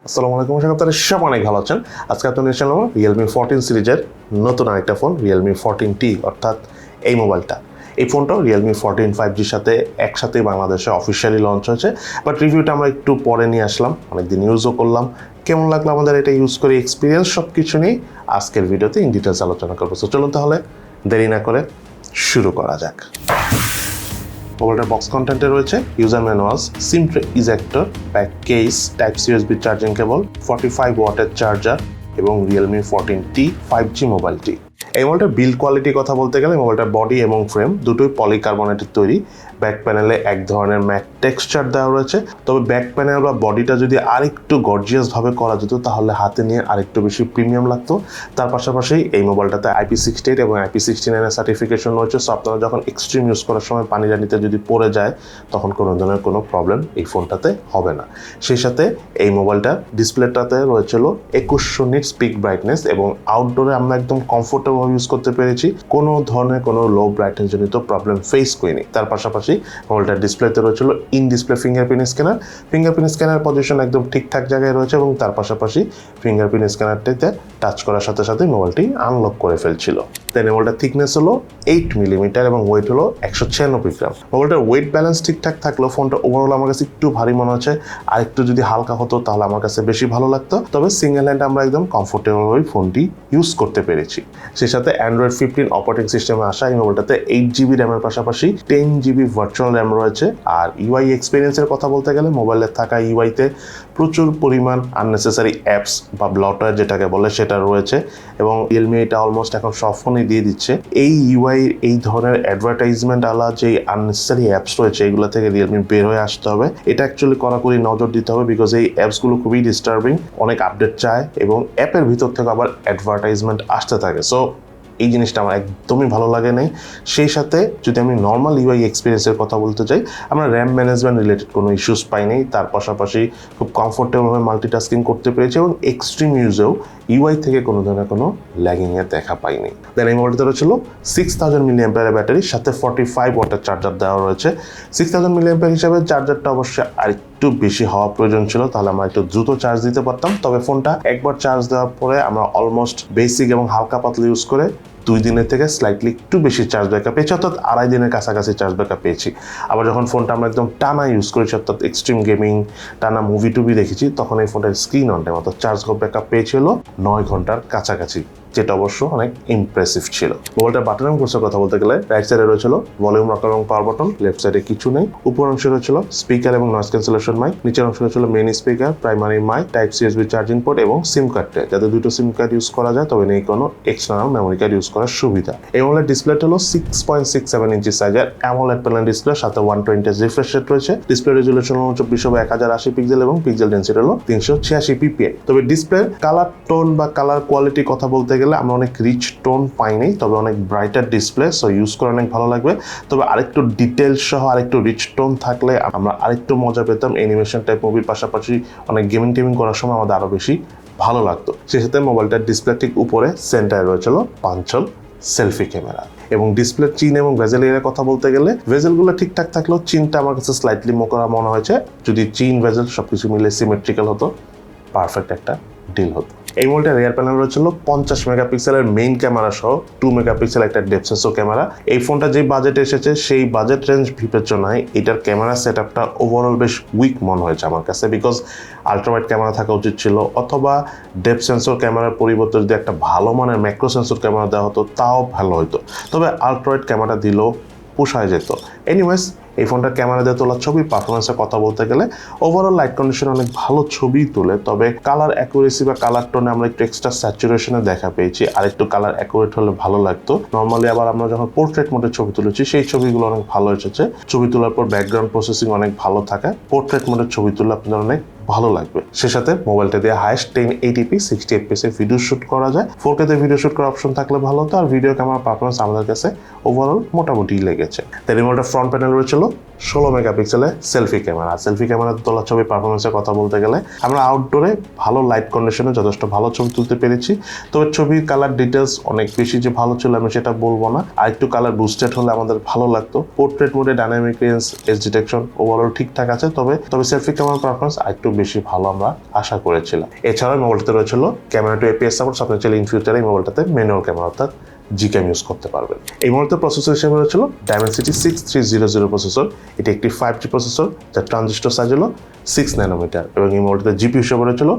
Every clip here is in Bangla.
আসসালামু আলাইকুম, আশা করি আপনারা সব অনেক ভালো আছেন। আজকে আপনাদের নিয়ে চললাম Realme 14 সিরিজের নতুন আরেকটা ফোন Realme 14T, অর্থাৎ এই মোবাইলটা। এই ফোনটাও Realme 14 5Gর সাথে একসাথেই বাংলাদেশে অফিসিয়ালি লঞ্চ হয়েছে, বাট রিভিউটা আমরা একটু পরে নিয়ে আসলাম, অনেকদিন ইউজও করলাম। কেমন লাগলো আমাদের এটা ইউজ করে, এক্সপিরিয়েন্স সব কিছু নিয়ে আজকের ভিডিওতে ইন ডিটেলস আলোচনা করবো। তো চলুন তাহলে দেরি না করে শুরু করা যাক। মোবাইলটার বক্স কন্টেন্টে রয়েছে user manuals, SIM tray ejector, back case, type C USB charging cable, 45 ওয়াটের চার্জার এবং Realme 14T 5G মোবাইলটি। এই মোবাইলটার বিল্ড কোয়ালিটির কথা বলতে গেলে মোবাইলটার বডি এবং ফ্রেম দুটোই পলিকার্বনেটের তৈরি। ব্যাক প্যানেলে এক ধরনের ম্যাট টেক্সচার দেওয়া রয়েছে, তবে ব্যাক প্যানেল বা বডিটা যদি আরেকটু গর্জিয়াসভাবে করা যেত তাহলে হাতে নিয়ে আরেকটু বেশি প্রিমিয়াম লাগতো। তার পাশাপাশি এই মোবাইলটাতে IP68 এবং IP69 এর সার্টিফিকেশন রয়েছে, সো আপনারা যখন এক্সট্রিম ইউজ করার সময় পানি জানিতে যদি পড়ে যায় তখন কোনো ধরনের কোনো প্রবলেম এই ফোনটাতে হবে না। সেই সাথে এই মোবাইলটা ডিসপ্লেটাতে রয়েছিল 2100 নিটস পিক ব্রাইটনেস এবং আউটডোরে আমরা একদম কমফোর্টেবল ইউজ করতে পেরেছি, কোনো ধরনের কোনো লো ব্রাইটনেস জনিত প্রবলেম ফেস করিনি। তার পাশাপাশি মোবাইলটার ডিসপ্লেতে রয়েছিল in display fingerprint scanner position একদম ঠিকঠাক জায়গায় রয়েছে এবং তার পাশাপাশি ফিঙ্গারপ্রিন্ট স্ক্যানারটিতে টাচ করার সাথে সাথে মোবাইলটি আনলক করে ফেলছিল। তাই মোবাইলটার থিকনেস হলো 8 মিলিমিটার এবং ওয়েট হলো 196 গ্রাম। মোবাইলটার ওয়েট ব্যালেন্স ঠিকঠাক থাকলেও ফোনটা ওভারঅল আমার কাছে একটু ভারী মনে হচ্ছে, আর একটু যদি হালকা হতো তাহলে আমার কাছে বেশি ভালো লাগতো। তবে সিঙ্গেল হ্যান্ড আমরা একদম কমফোর্টেবল ফোনটি ইউজ করতে পেরেছি। সেই সাথে Android 15 অপারেটিং সিস্টেমে আসা এই মোবাইলটাতে 8GB র্যামের পাশাপাশি 10GB ভার্চুয়াল র্যাম রয়েছে। আর ইউআই এক্সপিরিয়েন্সের কথা বলতে গেলে মোবাইলে থাকা ইউআইতে প্রচুর পরিমাণ আননেসেসারি অ্যাপস বা ব্লটার যেটাকে বলে সেটা রয়েছে এবং রিয়েলমি এটা অলমোস্ট এখন সব ফোনে দিয়ে দিচ্ছে। এই ইউআই এই ধরনের অ্যাডভার্টাইজমেন্ট আলা যে আননেসেসারি অ্যাপস রয়েছে এগুলো থেকে রিয়েলমি বের হয়ে আসতে হবে। এটা অ্যাকচুয়ালি কড়াকড়ি নজর দিতে হবে, বিকজ এই অ্যাপসগুলো খুবই ডিস্টার্বিং, অনেক আপডেট চায় এবং অ্যাপের ভিতর থেকে আবার অ্যাডভার্টাইজমেন্ট আসতে থাকে। সো এই জিনিসটা আমার একদমই ভালো লাগে নাই। সেই সাথে যদি আমি নর্মাল ইউআই এক্সপিরিয়েন্সের কথা বলতে চাই, আমরা র্যাম ম্যানেজমেন্ট রিলেটেড কোনো ইস্যুস পাইনি। তার পাশাপাশি খুব কমফোর্টেবলভাবে মাল্টিটাস্কিং করতে পেরেছি এবং এক্সট্রিম ইউজেও ইউআই থেকে কোনো ধরনের কোনো ল্যাগিংয়ের দেখা পাইনি। দেন এই মোবাইলটা রয়েছিল 6000 মিলিঅ্যাম্পিয়ারের ব্যাটারির সাথে 45 ওয়াটের চার্জার দেওয়া রয়েছে। 6000 মিলিঅ্যাম্পিয়ার হিসাবে চার্জারটা অবশ্যই আরেকটু বেশি হওয়া প্রয়োজন ছিল, তাহলে আমরা একটু দ্রুত চার্জ দিতে পারতাম। তবে ফোনটা একবার চার্জ দেওয়ার পরে আমরা অলমোস্ট বেসিক এবং হালকা পাতলা ইউজ করে 2 দিনের থেকে স্লাইটলি একটু বেশি চার্জ ব্যাকআপ পেয়েছি, অর্থাৎ 2.5 দিনের কাছাকাছি চার্জ ব্যাকআপ পেয়েছি। আবার যখন ফোনটা আমরা একদম টানা ইউজ করেছি, অর্থাৎ এক্সট্রিম গেমিং, টানা মুভি টুভি দেখেছি, তখন এই ফোনটার স্ক্রিন অন টাইম অর্থাৎ চার্জ ব্যাকআপ পেয়েছিল 9 ঘন্টার কাছাকাছি, যেটা অবশ্য অনেক ইমপ্রেসিভ ছিল। মোবাইলটার বাটন এবং কোর্সের কথা বলতে গেলে রাইট সাইডে রয়েছিল ভলিউম রকার এবং পাওয়ার বাটন, লেফট সাইডে কিছু নেই। উপর অংশে রয়েছিল স্পিকার এবং নয়েজ ক্যান্সেলেশন মাইক, নিচের অংশে রয়েছিল main speaker, primary mic, type C USB charging port এবং সিম কার্ড ট্রে, যাতে দুটো সিম কার্ড ইউজ করা যায়, তবে নেই কোনো এক্সটার্নাল মেমোরি কার্ড ইউজ করার সুবিধা। এই মোবাইলের ডিসপ্লেটা হলো 6.67 ইঞ্চি সাইজের অ্যামোলেড প্যানেল ডিসপ্লে, সাথে 120 রিফ্রেশ রেট রয়েছে। ডিসপ্লে রেজুলেশন হলো 24/1080 পিক্সেল এবং পিক্সেল ডেন্সিটি হলো 386 পিপিআই। তবে ডিসপ্লের কালার টোন বা কালার কোয়ালিটি কথা বলতে গেলে আমরা অনেক রিচ টোন পাইনি, তবে অনেক ব্রাইটার ডিসপ্লে, সো ইউজ করে অনেক ভালো লাগবে। তবে আরেকটু ডিটেলস সহ আরেকটু রিচ টোন থাকলে আমরা আরেকটু মজা পেতাম। অ্যানিমেশন টাইপ মুভির পাশাপাশি অনেক গেমিং টেমিং করার সময় আমাদের আরো বেশি ভালো লাগতো। সেই সাথে মোবাইলটার ডিসপ্লে ঠিক উপরে সেন্টারে রয়েছিল পাঞ্চল সেলফি ক্যামেরা এবং ডিসপ্লের চিন এবং ভেজেল এর কথা বলতে গেলে ভেজেলগুলো ঠিকঠাক থাকলেও চিনটা আমার কাছে স্লাইটলি মোকরা মনে হয়েছে। যদি চিন ভেজেল সবকিছু মিলে সিমেট্রিক্যাল হতো, পারফেক্ট একটা ডিল হতো। এই মোবাইলটার রিয়ার প্যানেল রয়েছিল 50 মেগাপিক্সেলের মেইন ক্যামেরা সহ 2 মেগাপিক্সেল একটা ডেপথ সেন্সর ক্যামেরা। এই ফোনটা যে বাজেটে এসেছে সেই বাজেট রেঞ্জ বিবেচনায় এটার ক্যামেরা সেটআপটা ওভারঅল বেশ উইক মনে হয়েছে আমার কাছে, বিকজ আলট্রাওয়াইড ক্যামেরা থাকা উচিত ছিল, অথবা ডেপথ সেন্সর ক্যামেরার পরিবর্তে যদি একটা ভালো মানের ম্যাক্রো সেন্সর ক্যামেরা দেওয়া হতো তাও ভালো হতো, তবে আলট্রাওয়াইড ক্যামেরা দিলেও পোষায় যেত। এনিওয়েজ, এই ফোনটার ক্যামেরা দিয়ে তোলা ছবি পারফরমেন্সের কথা বলতে গেলে ওভারঅল লাইট কন্ডিশন অনেক ভালো ছবি তোলে, তবে কালার অ্যাকুরেসি বা কালার টোনে আমরা একটু এক্সট্রা স্যাচুরেশনে দেখা পেয়েছি, আর একটু কালার অ্যাকুরেট হলে ভালো লাগতো। নর্মালি আবার আমরা যখন পোর্ট্রেট মোডে ছবি তুলেছি সেই ছবিগুলো অনেক ভালো এসেছে। ছবি তোলার পর ব্যাকগ্রাউন্ড প্রসেসিং অনেক ভালো থাকে, পোর্ট্রেট মোডের ছবি তুললে আপনাদের অনেক ভালো লাগবে। সে সাথে মোবাইলটা দিয়ে হাইস্ট 1080p 60 fps এ ভিডিও শুট করা যায়। 4K তে ভিডিও শুট করার অপশন থাকলে ভালো হতো, আর ভিডিও ক্যামেরা পারফরমেন্স আমাদের কাছে ওভারঅল মোটামুটি লেগেছে। তাই মোবাইলটা ফ্রন্ট প্যানেল রয়েছিল 16 মেগাপিক্সেলের সেলফি ক্যামেরা তোলা ছবি পারফরমেন্সের কথা বলতে গেলে আমরা আউটডোরে ভালো লাইট কন্ডিশনে যথেষ্ট ভালো ছবি তুলতে পেরেছি। তবে ছবির কালার ডিটেলস অনেক বেশি যে ভালো ছিল আমি সেটা বলবো না, আর একটু কালার বুস্টেড হলে আমাদের ভালো লাগতো। পোর্ট্রেট মোডে dynamic range, age detection overall ঠিকঠাক আছে, তবে সেলফি ক্যামেরা পারফরমেন্স আরেকটু বেশি ভালো আমরা আশা করেছিলাম। এছাড়াও মোবাইলটাতে রয়েছিল ক্যামেরা টু এপিএস সাপোর্ট। আপনি চাইলে ইন ফিউচারে এই মোবাইলটাতে ম্যানুয়াল ক্যামেরা অর্থাৎ জিক্যাম ইউজ করতে পারবেন। এই মোবাইলটার প্রসেসর হিসেবে রয়েছিল Dimensity 6300 প্রসেসর। এটি একটি 5G প্রসেসর যার ট্রানজিস্টর সাইজ হলো 6 ন্যানোমিটার, এবং এই মোবাইলটাতে জিপি হিসেবে রয়েছিল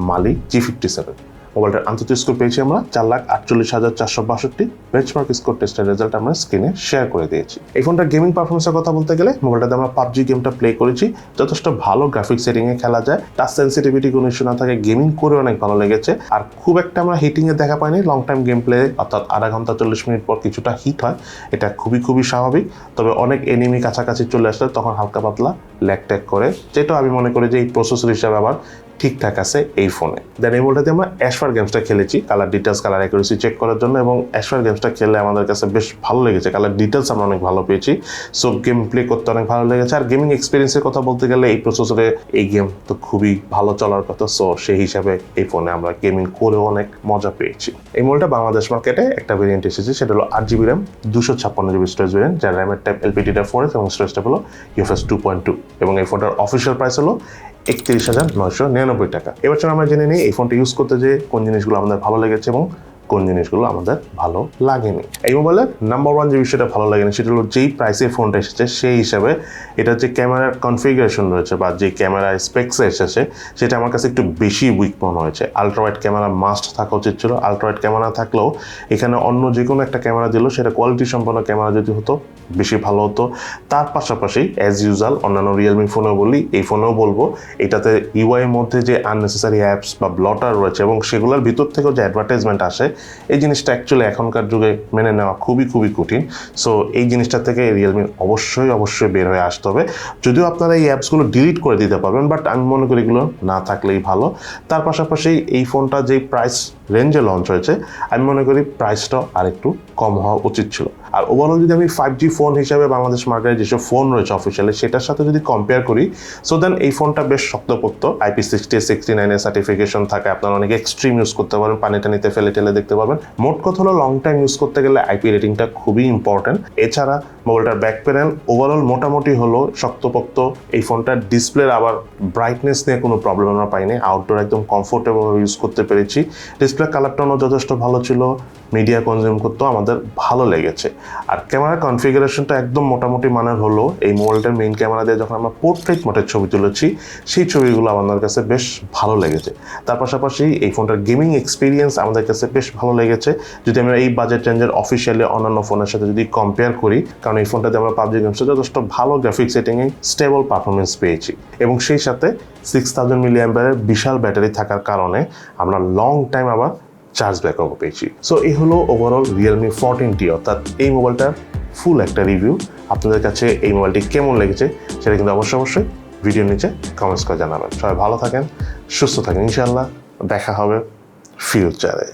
মালি G57। মোবাইলটার আন্তর্জাতিক স্কোর পেয়েছি আমরা 4,48,462। বেঞ্চমার্ক স্কোর টেস্টের রেজাল্ট আমরা স্ক্রিনে শেয়ার করে দিয়েছি। এই ফোনটার গেমিং পারফরমেন্সের কথা বলতে গেলে মোবাইলটাতে আমরা পাবজি গেমটা প্লে করেছি, যথেষ্ট ভালো গ্রাফিক সেটিংয়ে খেলা যায়, টাচ সেন্সিটিভিটি কোনো ইস্যু না থাকে, গেমিং করে অনেক ভালো লেগেছে। আর খুব একটা আমরা হিটিংয়ে দেখা পাইনি। লং টাইম গেম প্লে অর্থাৎ আধা ঘন্টা 40 মিনিট পর কিছুটা হিট হয়, এটা খুবই স্বাভাবিক। তবে অনেক এনিমি কাছাকাছি চলে আসলে তখন হালকা পাতলা ল্যাগ ট্যাগ করে, যেটা আমি মনে করি যে এই প্রসেসর হিসাবে আবার ঠিকঠাক আছে এই ফোনে। দেন এই মোবাইলটাতে আমরা অ্যাশফায়ার গেমসটা খেলেছি colour details, colour accuracy check করার জন্য, এবং অ্যাশফায়ার গেমসটা খেলে আমাদের কাছে বেশ ভালো লেগেছে। কালার ডিটেলস আমরা অনেক ভালো পেয়েছি, সো গেম প্লে করতে অনেক ভালো লেগেছে। আর গেমিং এক্সপিরিয়েন্সের কথা বলতে গেলে এই প্রসেসরে এই গেম তো খুবই ভালো চলার কথা, সো সেই হিসাবে এই ফোনে আমরা গেমিং করেও অনেক মজা পেয়েছি। এই মোবাইলটা বাংলাদেশ মার্কেটে একটা ভেরিয়েন্ট এসেছে, সেটা হলো 8GB RAM 256GB storage variant, যার র্যামের টাইপ LPDDR4 এবং স্টোরেজটা হলো UFS 2.2, এবং এই ফোনটার অফিসিয়াল প্রাইস হলো 31,999 টাকা। এবার আমরা জেনে নিই এই ফোনটা ইউজ করতে যে কোন জিনিসগুলো আমাদের ভালো লেগেছে এবং কোন জিনিসগুলো আমাদের ভালো লাগেনি। এই মোবাইলের নাম্বার 1 যে বিষয়টা ভালো লাগেনি সেটা হলো যেই প্রাইসে ফোনটা এসেছে সেই হিসাবে এটা যে ক্যামেরার কনফিগারেশন রয়েছে বা যে ক্যামেরা স্পেক্সে এসেছে সেটা আমার কাছে একটু বেশি উইক মনে হয়েছে। আলট্রাওয়াইড ক্যামেরা মাস্ট থাকা উচিত ছিল। আলট্রাওয়াইড ক্যামেরা থাকলেও এখানে অন্য যে কোনো একটা ক্যামেরা দিল, সেটা কোয়ালিটি সম্পন্ন ক্যামেরা যদি হতো বেশি ভালো হতো। তার পাশাপাশি অ্যাজ ইউজুয়াল অন্যান্য রিয়েলমি ফোনেও বলি, এই ফোনেও বলবো, এটাতে ইউআই এর মধ্যে যে আননেসেসারি অ্যাপস বা ব্লটার রয়েছে এবং সেগুলোর ভিতর থেকেও যে অ্যাডভার্টাইজমেন্ট আসে, এই জিনিসটা অ্যাকচুয়ালি এখনকার যুগে মেনে নেওয়া খুবই কঠিন। সো এই জিনিসটা থেকে রিয়েলমি অবশ্যই বের হয়ে আসতে হবে। যদিও আপনারা এই অ্যাপসগুলো ডিলিট করে দিতে পারবেন, বাট আমি মনে করি এগুলো না থাকলেই ভালো। তার পাশাপাশি এই ফোনটা যেই প্রাইস রেঞ্জে লঞ্চ হয়েছে, আমি মনে করি প্রাইসটাও আরেকটু কম হওয়া উচিত ছিল। আর ওভারঅল যদি আমি 5G ফোন হিসাবে বাংলাদেশ মার্কেটে যেসব ফোন রয়েছে অফিসিয়ালি, সেটার সাথে যদি কম্পেয়ার করি, সো দেন এই ফোনটা বেশ শক্তপোক্ত। IP60 69 সার্টিফিকেশন থাকে, আপনারা অনেক এক্সট্রিম ইউজ করতে পারেন, পানি টানিতে ফেলে টেলে দেখতে পারবেন। মোট কথা হলো লং টাইম ইউজ করতে গেলে IP রেটিংটা খুবই ইম্পর্টেন্ট। এছাড়া মোবাইলটার ব্যাক প্যানেল ওভারঅল মোটামুটি হলো শক্তপোক্ত। এই ফোনটার ডিসপ্লের আবার ব্রাইটনেস নিয়ে কোনো প্রবলেম আমরা পাইনি, আউটডোর একদম কমফোর্টেবল ইউজ করতে পেরেছি। ডিসপ্লে কালার টোনও যথেষ্ট ভালো ছিল, মিডিয়া কনজিউম করতেও আমাদের ভালো লেগেছে। আর ক্যামেরা কনফিগারেশনটা একদম মোটামুটি মানের হলো। এই মোবাইলটার মেইন ক্যামেরা দিয়ে যখন আমরা পোর্ট্রেট মোডের ছবি তুলেছি, সেই ছবিগুলো আমাদের কাছে বেশ ভালো লেগেছে। তার পাশাপাশি এই ফোনটার গেমিং এক্সপিরিয়েন্স আমাদের কাছে বেশ ভালো লেগেছে, যদি আমরা এই বাজেট রেঞ্জের অফিসিয়ালি অন্যান্য ফোনের সাথে যদি কম্পেয়ার করি, কারণ এই ফোনটাতে আমরা পাবজি গেমসে যথেষ্ট ভালো গ্রাফিক সেটিংয়ে স্টেবল পারফরমেন্স পেয়েছি, এবং সেই সাথে 6000 mAh বিশাল ব্যাটারি থাকার কারণে আমরা লং টাইম আবার চার্জ ব্যাকআপও পেয়েছি। সো এই হলো ওভারঅল Realme 14T, অর্থাৎ এই মোবাইলটার ফুল একটা রিভিউ। আপনাদের কাছে এই মোবাইলটি কেমন লেগেছে সেটা কিন্তু অবশ্যই ভিডিওর নিচে কমেন্টস করে জানাবেন। সবাই ভালো থাকেন, সুস্থ থাকেন, ইনশাআল্লাহ দেখা হবে ফিউচারে।